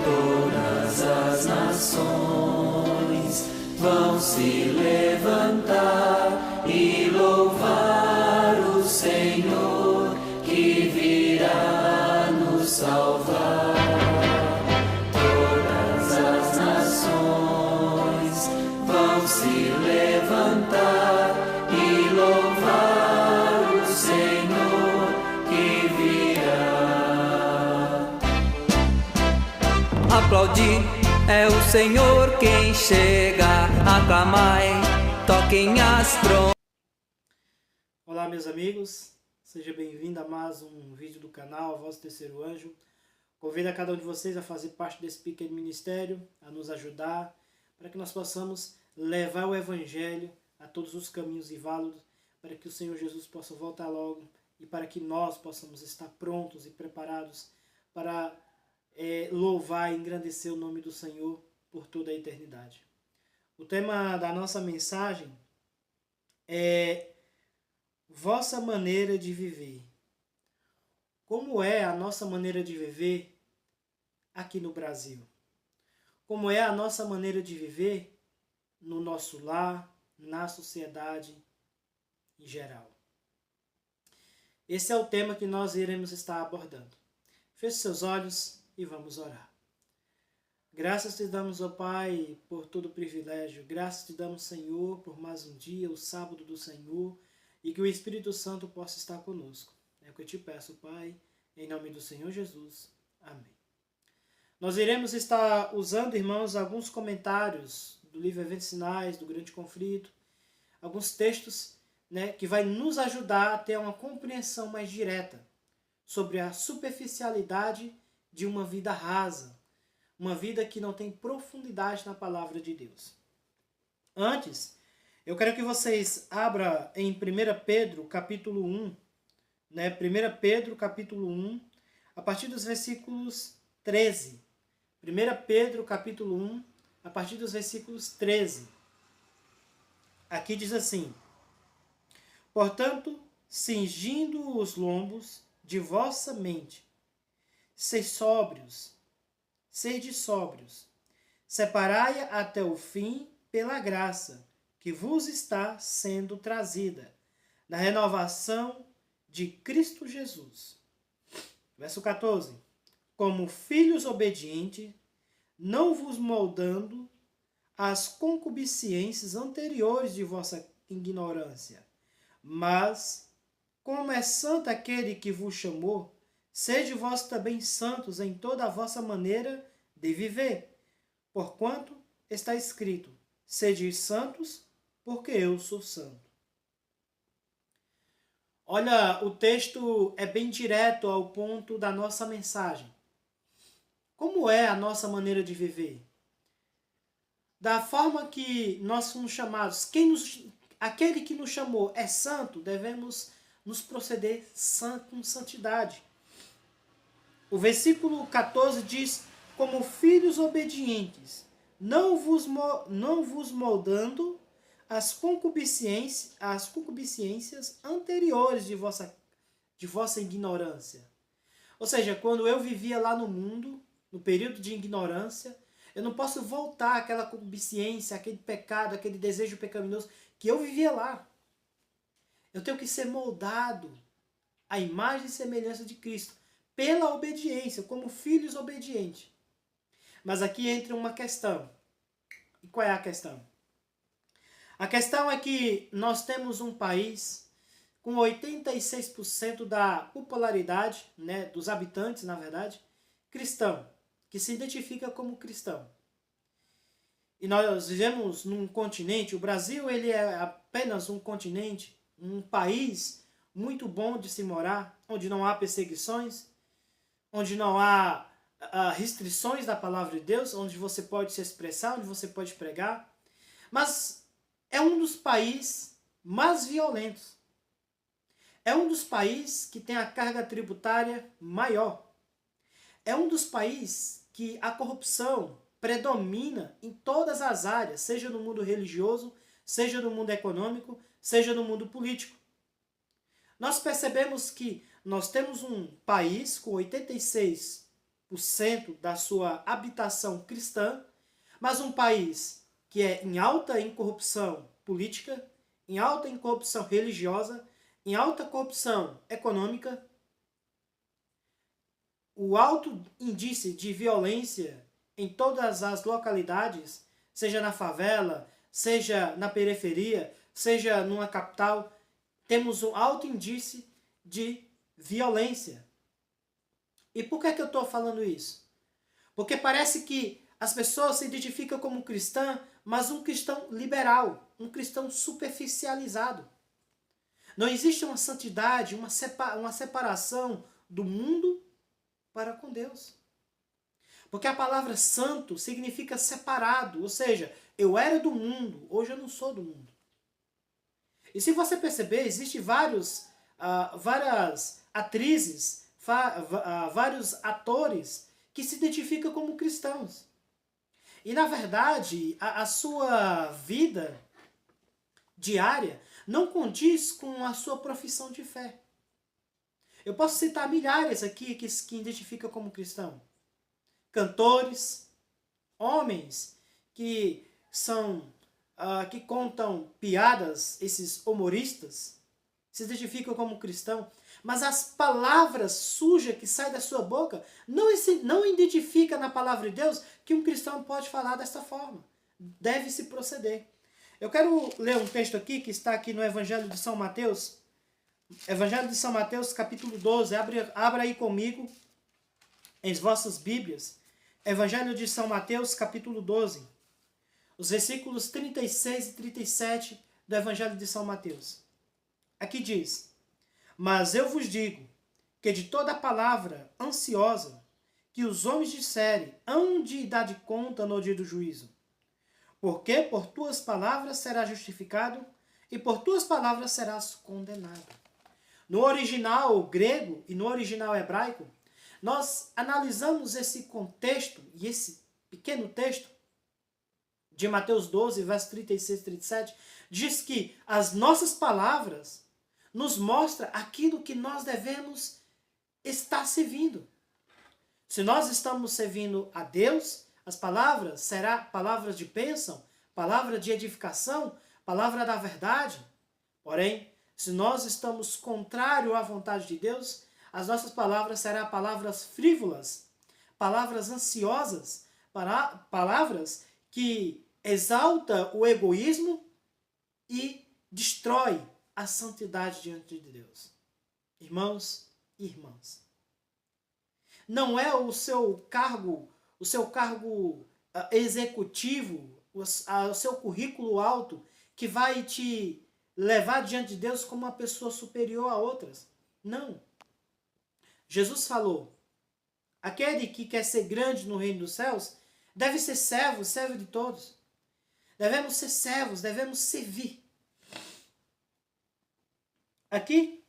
Todas as nações vão se levantar e louvar o Senhor que virá nos salvar. Todas as nações vão se levantar e louvar o Senhor que virá. Aplaudir é o Senhor quem chega, aclamai, toquem as trombetas. Olá meus amigos, seja bem-vindo a mais um vídeo do canal A Voz do Terceiro Anjo. Convido a cada um de vocês a fazer parte desse pequeno ministério, a nos ajudar, para que nós possamos levar o Evangelho a todos os caminhos e válidos, para que o Senhor Jesus possa voltar logo e para que nós possamos estar prontos e preparados para louvar e engrandecer o nome do Senhor por toda a eternidade. O tema da nossa mensagem é vossa maneira de viver. Como é a nossa maneira de viver aqui no Brasil? Como é a nossa maneira de viver no nosso lar, na sociedade em geral? Esse é o tema que nós iremos estar abordando. Feche seus olhos e vamos orar. Graças te damos, ó Pai, por todo o privilégio. Graças te damos, Senhor, por mais um dia, o sábado do Senhor, e que o Espírito Santo possa estar conosco. É o que eu te peço, Pai, em nome do Senhor Jesus. Amém. Nós iremos estar usando, irmãos, alguns comentários do livro Eventos Sinais, do Grande Conflito, alguns textos, que vai nos ajudar a ter uma compreensão mais direta sobre a superficialidade de uma vida rasa, uma vida que não tem profundidade na palavra de Deus. Antes, eu quero que vocês abram em 1 Pedro, capítulo 1, 1 Pedro, capítulo 1, a partir dos versículos 13. 1 Pedro, capítulo 1, a partir dos versículos 13. Aqui diz assim: portanto, cingindo os lombos de vossa mente, sede sóbrios, separai-a até o fim pela graça que vos está sendo trazida, na renovação de Cristo Jesus. Verso 14. Como filhos obedientes, não vos moldando às concupiscências anteriores de vossa ignorância, mas, como é santo aquele que vos chamou, sede vós também santos em toda a vossa maneira de viver, porquanto está escrito: sede santos, porque eu sou santo. Olha, o texto é bem direto ao ponto da nossa mensagem. Como é a nossa maneira de viver? Da forma que nós fomos chamados, aquele que nos chamou é santo, devemos nos proceder com santidade. O versículo 14 diz: como filhos obedientes, não vos moldando às concupiscências anteriores de vossa ignorância. Ou seja, quando eu vivia lá no mundo, no período de ignorância, eu não posso voltar àquela concupiscência, aquele pecado, aquele desejo pecaminoso que eu vivia lá. Eu tenho que ser moldado à imagem e semelhança de Cristo, pela obediência, como filhos obedientes. Mas aqui entra uma questão. E qual é a questão? A questão é que nós temos um país com 86% da popularidade, dos habitantes, na verdade, cristão, que se identifica como cristão. E nós vivemos num continente, o Brasil ele é apenas um continente, um país muito bom de se morar, onde não há perseguições, onde não há restrições da palavra de Deus, onde você pode se expressar, onde você pode pregar. Mas é um dos países mais violentos. É um dos países que tem a carga tributária maior. É um dos países que a corrupção predomina em todas as áreas, seja no mundo religioso, seja no mundo econômico, seja no mundo político. Nós percebemos que nós temos um país com 86% da sua habitação cristã, mas um país que é alta em corrupção política, em alta em corrupção religiosa, em alta corrupção econômica, o alto índice de violência em todas as localidades, seja na favela, seja na periferia, seja numa capital, temos um alto índice de violência. E por que é que eu estou falando isso? Porque parece que as pessoas se identificam como cristã, mas um cristão liberal, um cristão superficializado. Não existe uma santidade, uma separação do mundo para com Deus. Porque a palavra santo significa separado, ou seja, eu era do mundo, hoje eu não sou do mundo. E se você perceber, existem várias atrizes, vários atores que se identificam como cristãos. E na verdade, a sua vida diária não condiz com a sua profissão de fé. Eu posso citar milhares aqui que identificam como cristão. Cantores, homens que que contam piadas, esses humoristas, se identificam como cristão, mas as palavras sujas que saem da sua boca não identifica na palavra de Deus que um cristão pode falar desta forma. Deve-se proceder. Eu quero ler um texto aqui que está aqui no Evangelho de São Mateus. Evangelho de São Mateus, capítulo 12. Abra aí comigo em vossas Bíblias. Evangelho de São Mateus, capítulo 12. Os versículos 36 e 37 do Evangelho de São Mateus. Aqui diz: Mas eu vos digo que de toda palavra ansiosa que os homens disserem, hão de dar de conta no dia do juízo. Porque por tuas palavras serás justificado e por tuas palavras serás condenado. No original grego e no original hebraico, nós analisamos esse contexto e esse pequeno texto de Mateus 12, verso 36 e 37, diz que as nossas palavras nos mostram aquilo que nós devemos estar servindo. Se nós estamos servindo a Deus, as palavras serão palavras de bênção, palavra de edificação, palavra da verdade. Porém, se nós estamos contrário à vontade de Deus, as nossas palavras serão palavras frívolas, palavras ansiosas, palavras que exaltam o egoísmo e destrói a santidade diante de Deus. Irmãos e irmãs, não é o seu cargo executivo, o seu currículo alto que vai te levar diante de Deus como uma pessoa superior a outras. Não. Jesus falou: aquele que quer ser grande no reino dos céus deve ser servo de todos. Devemos ser servos, devemos servir. Aqui,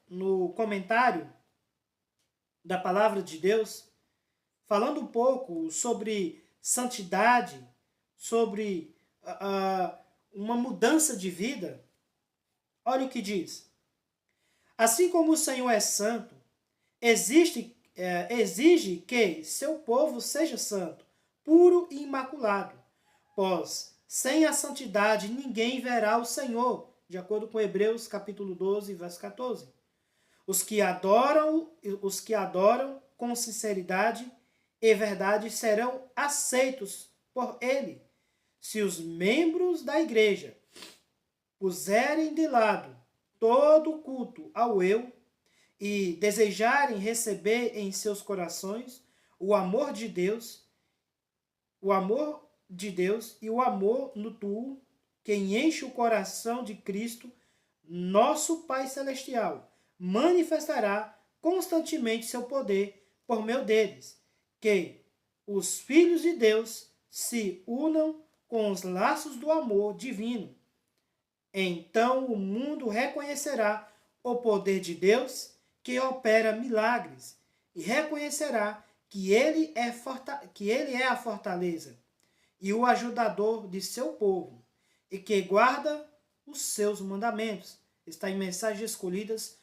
no comentário da palavra de Deus, falando um pouco sobre santidade, sobre uma mudança de vida, olha o que diz. Assim como o Senhor é santo, exige que seu povo seja santo, puro e imaculado, pois sem a santidade ninguém verá o Senhor, de acordo com Hebreus capítulo 12, verso 14. Os que adoram com sinceridade e verdade serão aceitos por ele. Se os membros da igreja puserem de lado todo o culto ao eu e desejarem receber em seus corações o amor de Deus e o amor mútuo que enche o coração de Cristo, nosso Pai Celestial manifestará constantemente seu poder por meio deles, que os filhos de Deus se unam com os laços do amor divino. Então o mundo reconhecerá o poder de Deus que opera milagres e reconhecerá que ele é a fortaleza e o ajudador de seu povo e que guarda os seus mandamentos. Está em Mensagens Escolhidas,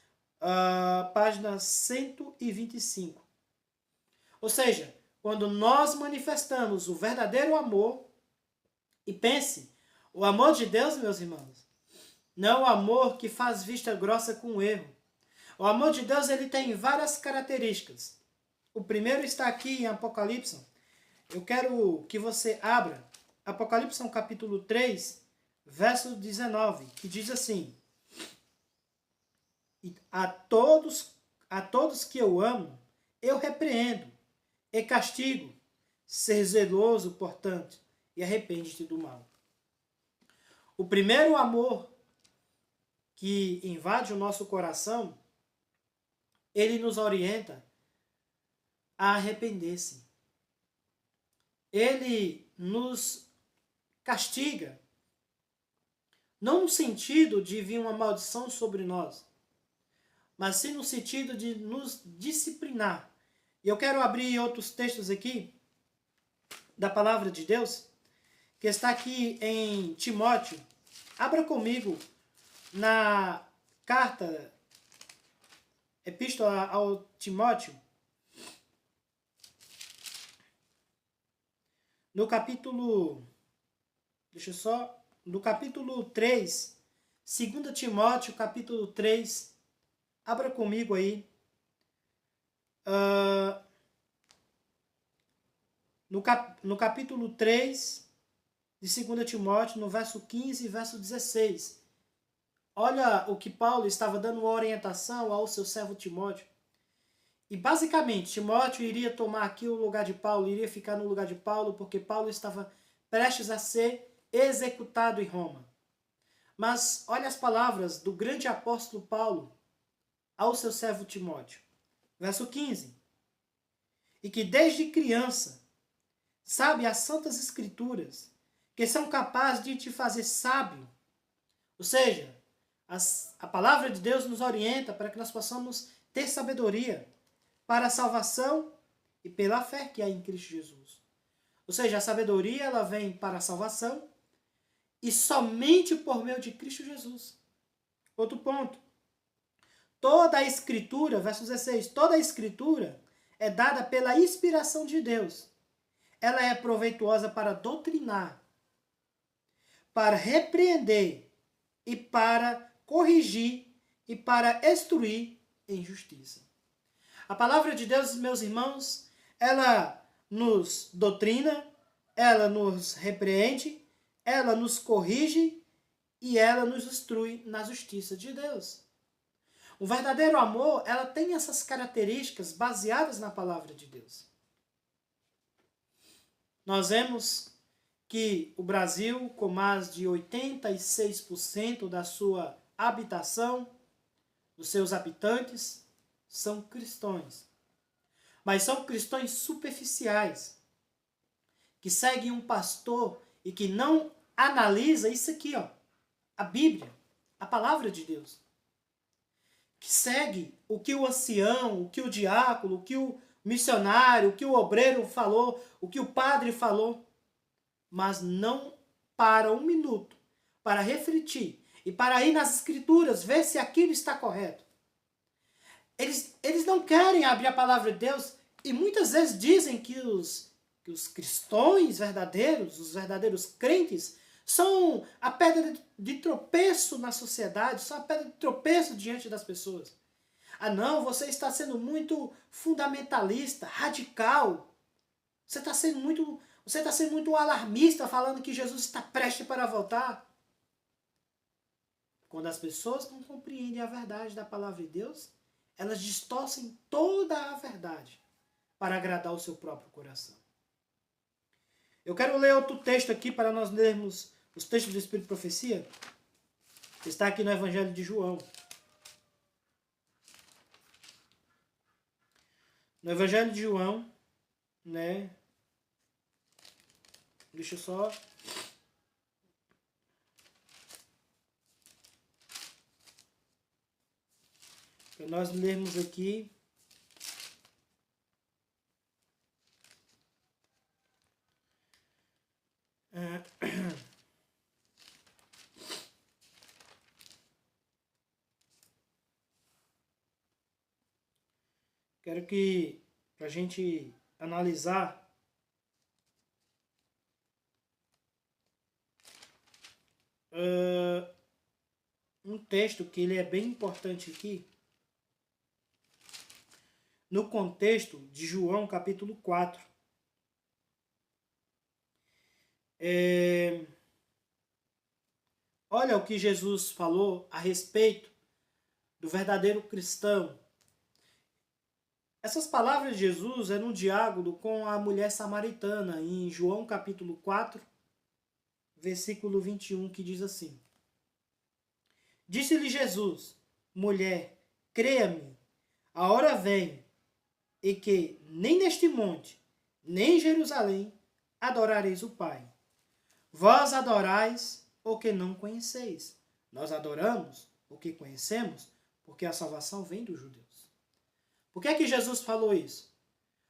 página 125. Ou seja, quando nós manifestamos o verdadeiro amor, e pense, o amor de Deus, meus irmãos, não é o amor que faz vista grossa com o erro. O amor de Deus, ele tem várias características. O primeiro está aqui em Apocalipse. Eu quero que você abra Apocalipse capítulo 3, verso 19, que diz assim: a todos que eu amo, eu repreendo e castigo. Ser zeloso, portanto, e arrepende-te do mal. O primeiro amor que invade o nosso coração, ele nos orienta a arrepender-se. Ele nos castiga, não no sentido de vir uma maldição sobre nós, mas sim no sentido de nos disciplinar. E eu quero abrir outros textos aqui da palavra de Deus, que está aqui em Timóteo. Abra comigo na carta, epístola ao Timóteo, no capítulo, no capítulo 3, 2 Timóteo, capítulo 3, abra comigo aí, no capítulo 3 de 2 Timóteo, no verso 15 e verso 16. Olha o que Paulo estava dando uma orientação ao seu servo Timóteo. E basicamente, Timóteo iria tomar aqui o lugar de Paulo, iria ficar no lugar de Paulo, porque Paulo estava prestes a ser executado em Roma. Mas olha as palavras do grande apóstolo Paulo ao seu servo Timóteo. Verso 15. E que desde criança sabe as santas escrituras, que são capazes de te fazer sábio. Ou seja, a palavra de Deus nos orienta para que nós possamos ter sabedoria para a salvação e pela fé que há em Cristo Jesus. Ou seja, a sabedoria ela vem para a salvação e somente por meio de Cristo Jesus. Outro ponto. Toda a escritura, verso 16, toda a escritura é dada pela inspiração de Deus. Ela é proveitosa para doutrinar, para repreender e para corrigir e para instruir em justiça. A palavra de Deus, meus irmãos, ela nos doutrina, ela nos repreende, ela nos corrige e ela nos instrui na justiça de Deus. O verdadeiro amor, ela tem essas características baseadas na palavra de Deus. Nós vemos que o Brasil, com mais de 86% da sua habitação, dos seus habitantes, são cristãos. Mas são cristãos superficiais, que seguem um pastor e que não analisa isso aqui, ó, a Bíblia, a palavra de Deus. Que segue o que o ancião, o que o diácono, o que o missionário, o que o obreiro falou, o que o padre falou, mas não para um minuto, para refletir e para ir nas escrituras, ver se aquilo está correto. Eles não querem abrir a palavra de Deus e muitas vezes dizem que os cristãos verdadeiros, os verdadeiros crentes, são a pedra de tropeço na sociedade, são a pedra de tropeço diante das pessoas. Ah não, você está sendo muito fundamentalista, radical. Você está sendo muito alarmista, falando que Jesus está prestes para voltar. Quando as pessoas não compreendem a verdade da palavra de Deus, elas distorcem toda a verdade para agradar o seu próprio coração. Eu quero ler outro texto aqui para nós lermos os textos do Espírito de Profecia. Está aqui no Evangelho de João. No Evangelho de João, né? Deixa eu só... para nós lermos aqui. Quero que, para a gente analisar um texto que ele é bem importante aqui, no contexto de João capítulo 4. Olha o que Jesus falou a respeito do verdadeiro cristão. Essas palavras de Jesus eram um diálogo com a mulher samaritana, em João capítulo 4, versículo 21, que diz assim: Disse-lhe Jesus: mulher, creia-me, a hora vem, e que nem neste monte, nem em Jerusalém, adorareis o Pai. Vós adorais o que não conheceis. Nós adoramos o que conhecemos, porque a salvação vem dos judeus. Por que é que Jesus falou isso?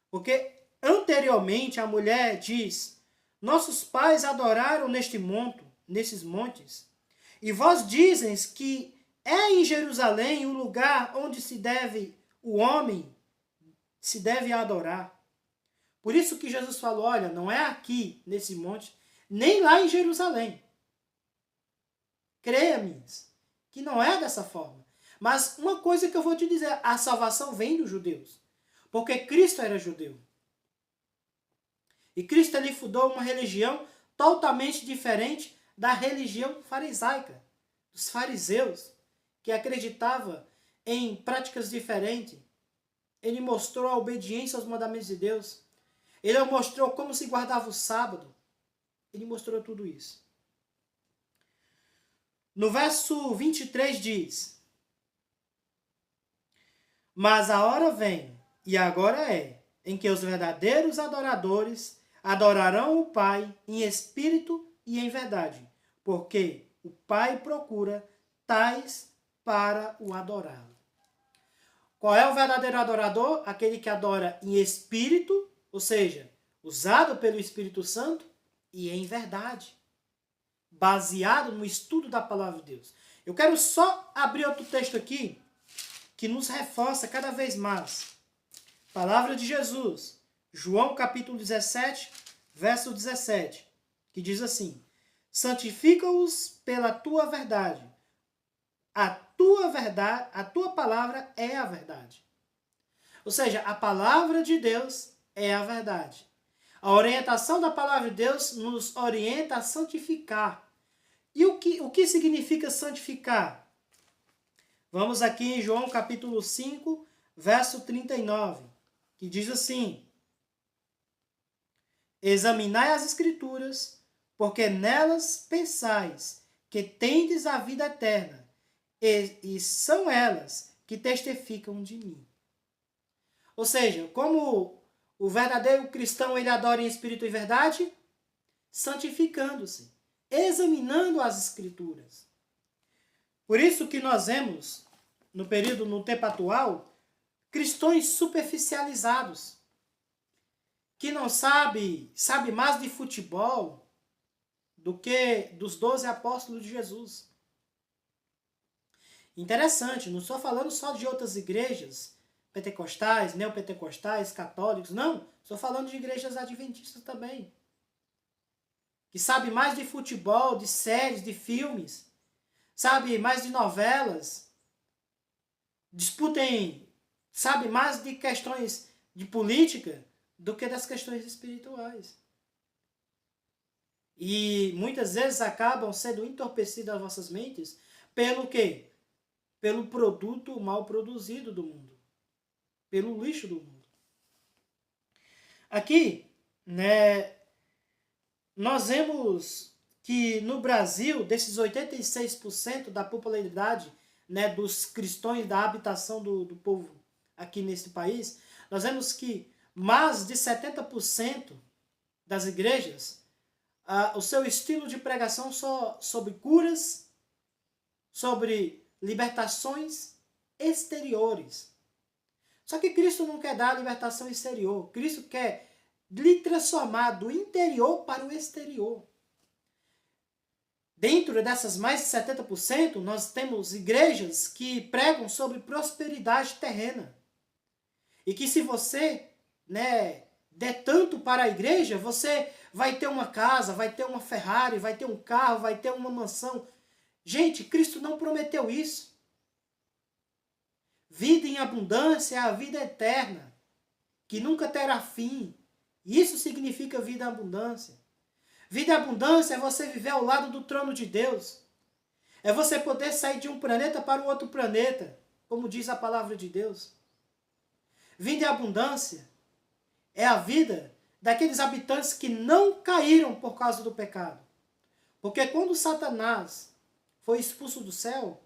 Porque anteriormente a mulher diz: nossos pais adoraram nesses montes, e vós dizeis que é em Jerusalém o lugar onde o homem se deve adorar. Por isso que Jesus falou: olha, não é aqui nesse monte, nem lá em Jerusalém. Creia-me que não é dessa forma. Mas uma coisa que eu vou te dizer, a salvação vem dos judeus. Porque Cristo era judeu. E Cristo ele fundou uma religião totalmente diferente da religião farisaica, dos fariseus, que acreditava em práticas diferentes. Ele mostrou a obediência aos mandamentos de Deus. Ele mostrou como se guardava o sábado. Ele mostrou tudo isso. No verso 23 diz: mas a hora vem, e agora é, em que os verdadeiros adoradores adorarão o Pai em espírito e em verdade, porque o Pai procura tais para o adorá-lo. Qual é o verdadeiro adorador? Aquele que adora em espírito, ou seja, usado pelo Espírito Santo, e em verdade, baseado no estudo da palavra de Deus. Eu quero só abrir outro texto aqui, que nos reforça cada vez mais. Palavra de Jesus, João capítulo 17, verso 17, que diz assim: santifica-os pela tua verdade. A tua palavra é a verdade. Ou seja, a palavra de Deus é a verdade. A orientação da palavra de Deus nos orienta a santificar. E o que significa santificar? Vamos aqui em João capítulo 5, verso 39, que diz assim: examinai as Escrituras, porque nelas pensais que tendes a vida eterna, e são elas que testificam de mim. Ou seja, como o verdadeiro cristão ele adora em espírito e verdade? Santificando-se, examinando as Escrituras. Por isso que nós vemos, no tempo atual, cristãos superficializados, que não sabe mais de futebol do que dos 12 apóstolos de Jesus. Interessante, não estou falando só de outras igrejas, pentecostais, neopentecostais, católicos, não. Estou falando de igrejas adventistas também. Que sabe mais de futebol, de séries, de filmes, sabe mais de novelas, sabe mais de questões de política do que das questões espirituais. E muitas vezes acabam sendo entorpecidas as vossas mentes pelo quê? Pelo produto mal produzido do mundo. Pelo lixo do mundo. Aqui, nós vemos que no Brasil, desses 86% da popularidade dos cristãos, da habitação do povo aqui nesse país, nós vemos que mais de 70% das igrejas, o seu estilo de pregação só sobre curas, sobre libertações exteriores. Só que Cristo não quer dar a libertação exterior. Cristo quer lhe transformar do interior para o exterior. Dentro dessas mais de 70%, nós temos igrejas que pregam sobre prosperidade terrena. E que se você der tanto para a igreja, você vai ter uma casa, vai ter uma Ferrari, vai ter um carro, vai ter uma mansão. Gente, Cristo não prometeu isso. Vida em abundância é a vida eterna, que nunca terá fim. Isso significa vida em abundância. Vida em abundância é você viver ao lado do trono de Deus. É você poder sair de um planeta para o outro planeta, como diz a palavra de Deus. Vida em abundância é a vida daqueles habitantes que não caíram por causa do pecado. Porque quando Satanás foi expulso do céu,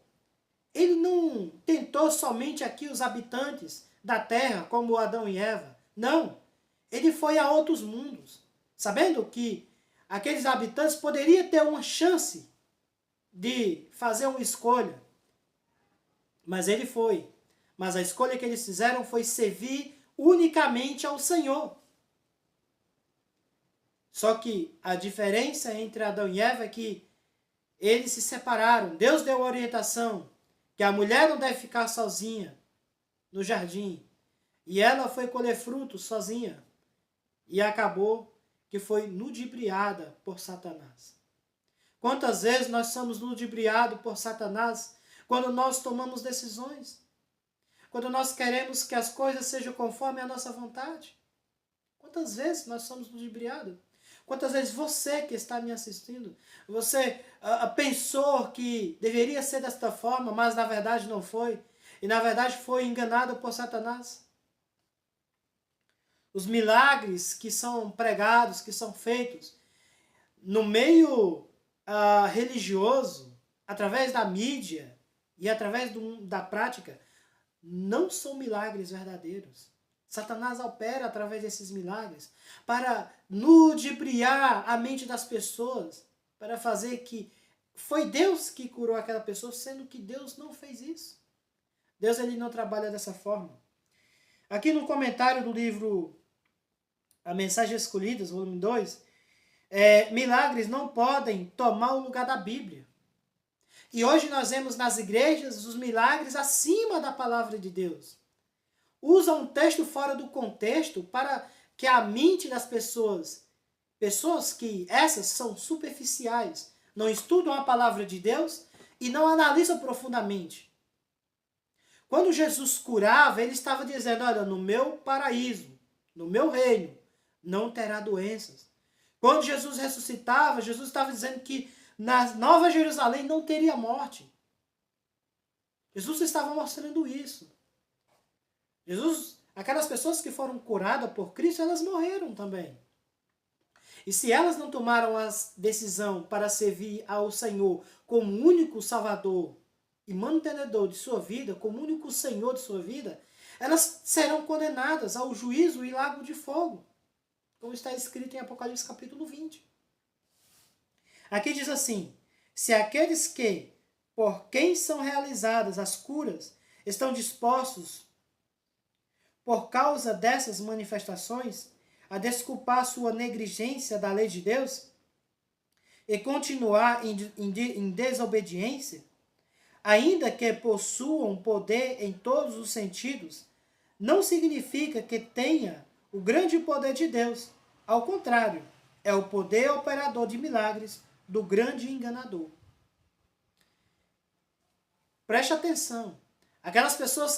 ele não tentou somente aqui os habitantes da terra, como Adão e Eva. Não. Ele foi a outros mundos, sabendo que aqueles habitantes poderiam ter uma chance de fazer uma escolha. Mas ele foi. Mas a escolha que eles fizeram foi servir unicamente ao Senhor. Só que a diferença entre Adão e Eva é que eles se separaram. Deus deu a orientação que a mulher não deve ficar sozinha no jardim. E ela foi colher frutos sozinha. E acabou que foi ludibriada por Satanás. Quantas vezes nós somos ludibriados por Satanás quando nós tomamos decisões? Quando nós queremos que as coisas sejam conforme a nossa vontade? Quantas vezes nós somos ludibriados? Quantas vezes você que está me assistindo, você pensou que deveria ser desta forma, mas na verdade não foi? E na verdade foi enganado por Satanás? Os milagres que são pregados, que são feitos no meio religioso, através da mídia e através da prática, não são milagres verdadeiros. Satanás opera através desses milagres para ludibriar a mente das pessoas, para fazer que foi Deus que curou aquela pessoa, sendo que Deus não fez isso. Deus ele não trabalha dessa forma. Aqui no comentário do livro A Mensagem Escolhidas, volume 2, milagres não podem tomar o lugar da Bíblia. E hoje nós vemos nas igrejas os milagres acima da palavra de Deus. Usam um texto fora do contexto para que a mente das pessoas que essas são superficiais, não estudam a palavra de Deus e não analisam profundamente. Quando Jesus curava, ele estava dizendo, olha, no meu paraíso, no meu reino, não terá doenças. Quando Jesus ressuscitava, Jesus estava dizendo que na Nova Jerusalém não teria morte. Jesus estava mostrando isso. Aquelas pessoas que foram curadas por Cristo, elas morreram também. E se elas não tomaram a decisão para servir ao Senhor como único Salvador e mantenedor de sua vida, como único Senhor de sua vida, elas serão condenadas ao juízo e lago de fogo, como está escrito em Apocalipse capítulo 20. Aqui diz assim, se aqueles que, por quem são realizadas as curas, estão dispostos, por causa dessas manifestações, a desculpar sua negligência da lei de Deus e continuar em desobediência, ainda que possuam poder em todos os sentidos, não significa que tenha o grande poder de Deus. Ao contrário, é o poder operador de milagres do grande enganador. Preste atenção. Aquelas pessoas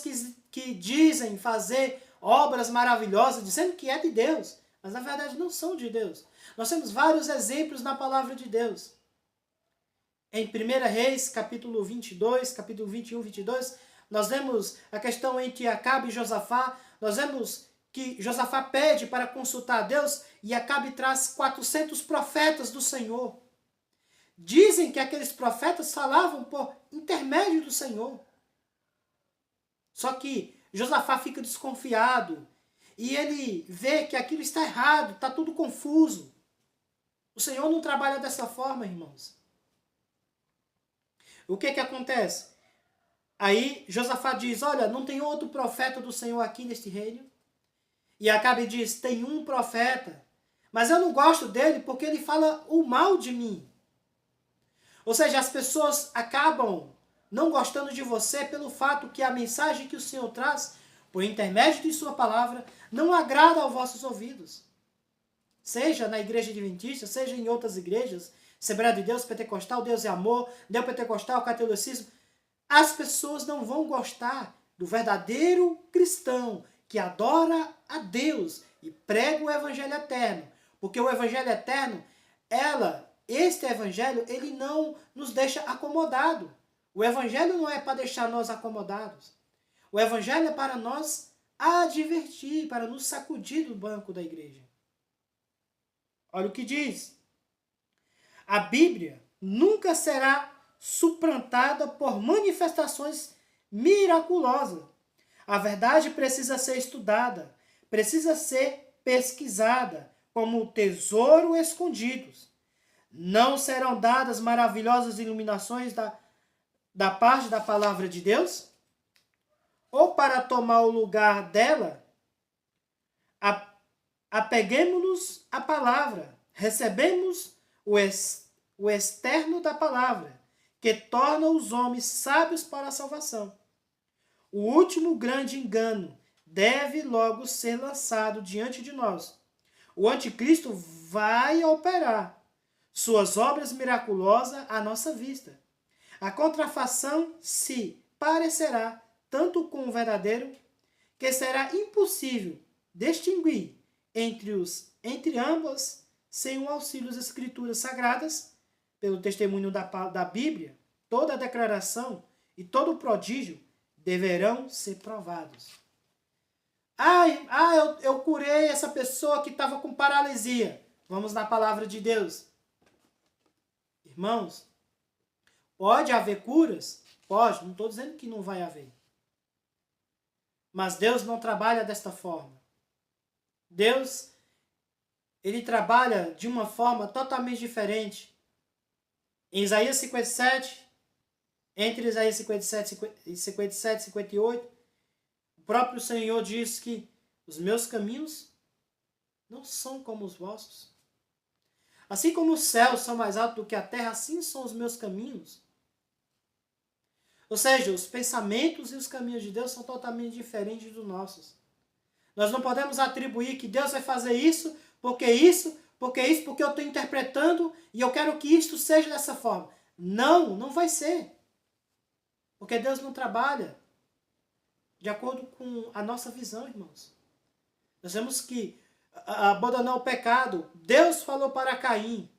que dizem fazer obras maravilhosas, dizendo que é de Deus, mas na verdade não são de Deus. Nós temos vários exemplos na palavra de Deus. Em 1 Reis, capítulo 22, capítulo 21, 22, nós vemos a questão entre Acabe e Josafá. Nós vemos que Josafá pede para consultar a Deus e Acabe traz 400 profetas do Senhor. Dizem que aqueles profetas falavam por intermédio do Senhor. Só que Josafá fica desconfiado e ele vê que aquilo está errado, está tudo confuso. O Senhor não trabalha dessa forma, irmãos. O que acontece? Aí Josafá diz, olha, não tem outro profeta do Senhor aqui neste reino? E Acabe diz, tem um profeta, mas eu não gosto dele porque ele fala o mal de mim. Ou seja, as pessoas acabam não gostando de você pelo fato que a mensagem que o Senhor traz, por intermédio de sua palavra, não agrada aos vossos ouvidos. Seja na igreja adventista, seja em outras igrejas, Assembleia de Deus, Pentecostal, Deus é Amor, Neopentecostal, Catolicismo, as pessoas não vão gostar do verdadeiro cristão que adora a Deus e prega o evangelho eterno. Porque o evangelho eterno, este evangelho, ele não nos deixa acomodado. O evangelho não é para deixar nós acomodados. O evangelho é para nós advertir, para nos sacudir do banco da igreja. Olha o que diz. A Bíblia nunca será suplantada por manifestações miraculosas. A verdade precisa ser estudada, precisa ser pesquisada, como tesouro escondidos. Não serão dadas maravilhosas iluminações da parte da palavra de Deus? Ou para tomar o lugar dela, apeguemos-nos à palavra, recebemos o externo da palavra, que torna os homens sábios para a salvação. O último grande engano deve logo ser lançado diante de nós. O anticristo vai operar suas obras miraculosas à nossa vista. A contrafação se parecerá tanto com o verdadeiro, que será impossível distinguir entre ambas sem o auxílio das Escrituras Sagradas, pelo testemunho da Bíblia. Toda a declaração e todo o prodígio deverão ser provados. Eu curei essa pessoa que estava com paralisia. Vamos na palavra de Deus. Irmãos, pode haver curas? Pode, não estou dizendo que não vai haver. Mas Deus não trabalha desta forma. Deus, ele trabalha de uma forma totalmente diferente. Em Isaías 57, entre Isaías 57 e 58, o próprio Senhor diz que os meus caminhos não são como os vossos. Assim como os céus são mais altos do que a terra, assim são os meus caminhos. Ou seja, os pensamentos e os caminhos de Deus são totalmente diferentes dos nossos. Nós não podemos atribuir que Deus vai fazer isso, porque eu estou interpretando e eu quero que isto seja dessa forma. Não, não vai ser. Porque Deus não trabalha de acordo com a nossa visão, irmãos. Nós temos que abandonar o pecado. Deus falou para Caim: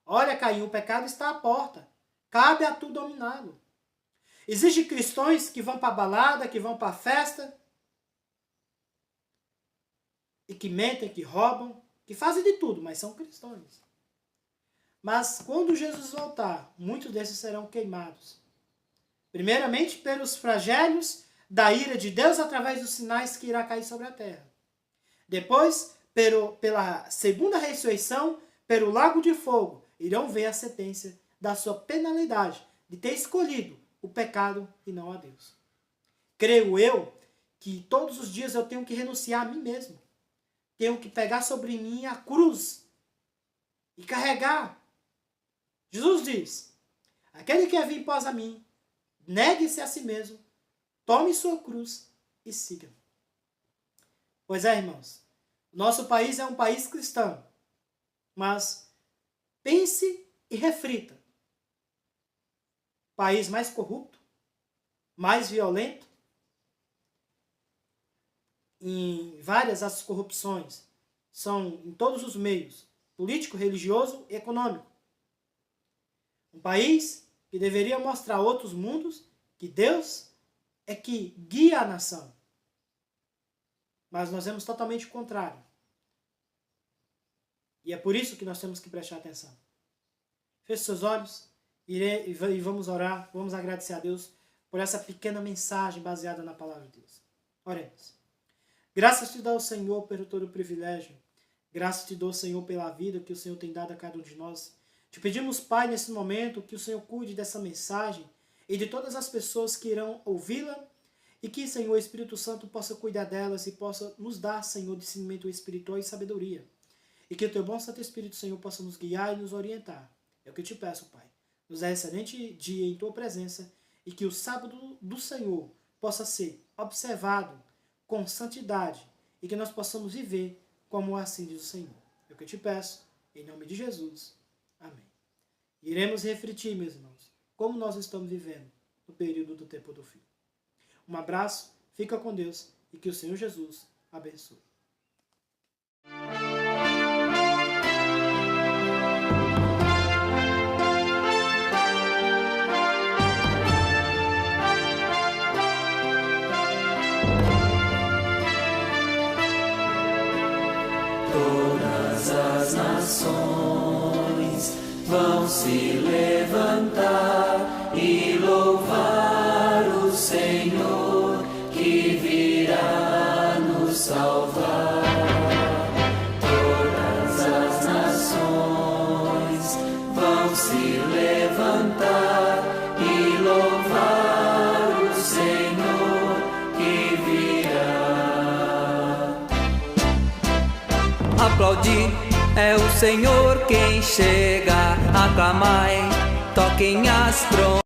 olha, Caim, o pecado está à porta. Cabe a tu dominá-lo. Existem cristãos que vão para a balada, que vão para a festa, e que mentem, que roubam, que fazem de tudo, mas são cristãos. Mas quando Jesus voltar, muitos desses serão queimados. Primeiramente pelos flagelos da ira de Deus através dos sinais que irá cair sobre a terra. Depois, pela segunda ressurreição, pelo lago de fogo, irão ver a sentença da sua penalidade de ter escolhido o pecado e não a Deus. Creio eu que todos os dias eu tenho que renunciar a mim mesmo. Tenho que pegar sobre mim a cruz e carregar. Jesus diz: aquele que vir após a mim, negue-se a si mesmo, tome sua cruz e siga-me. Pois é, irmãos, nosso país é um país cristão, mas pense e reflita. País mais corrupto, mais violento, em várias as corrupções são em todos os meios, político, religioso e econômico. Um país que deveria mostrar a outros mundos que Deus é que guia a nação. Mas nós vemos totalmente o contrário. E é por isso que nós temos que prestar atenção. Feche seus olhos e vamos orar, vamos agradecer a Deus por essa pequena mensagem baseada na palavra de Deus. Oremos. Graças te dou, Senhor, pelo todo o privilégio. Graças te dou, Senhor, pela vida que o Senhor tem dado a cada um de nós. Te pedimos, Pai, nesse momento, que o Senhor cuide dessa mensagem e de todas as pessoas que irão ouvi-la e que, Senhor, o Espírito Santo possa cuidar delas e possa nos dar, Senhor, discernimento espiritual e sabedoria. E que o teu bom Santo Espírito, Senhor, possa nos guiar e nos orientar. É o que eu te peço, Pai. Nos dá excelente dia em tua presença e que o sábado do Senhor possa ser observado com santidade e que nós possamos viver como assim diz o Senhor. É o que eu te peço, em nome de Jesus. Amém. Iremos refletir, meus irmãos, como nós estamos vivendo no período do tempo do fim. Um abraço, fica com Deus e que o Senhor Jesus abençoe. Todas as nações vão se levantar e louvar o Senhor que virá nos salvar. Todas as nações vão se levantar e louvar o Senhor que virá. Aplaudir é o Senhor quem chega, aclamai, toquem as trombetas.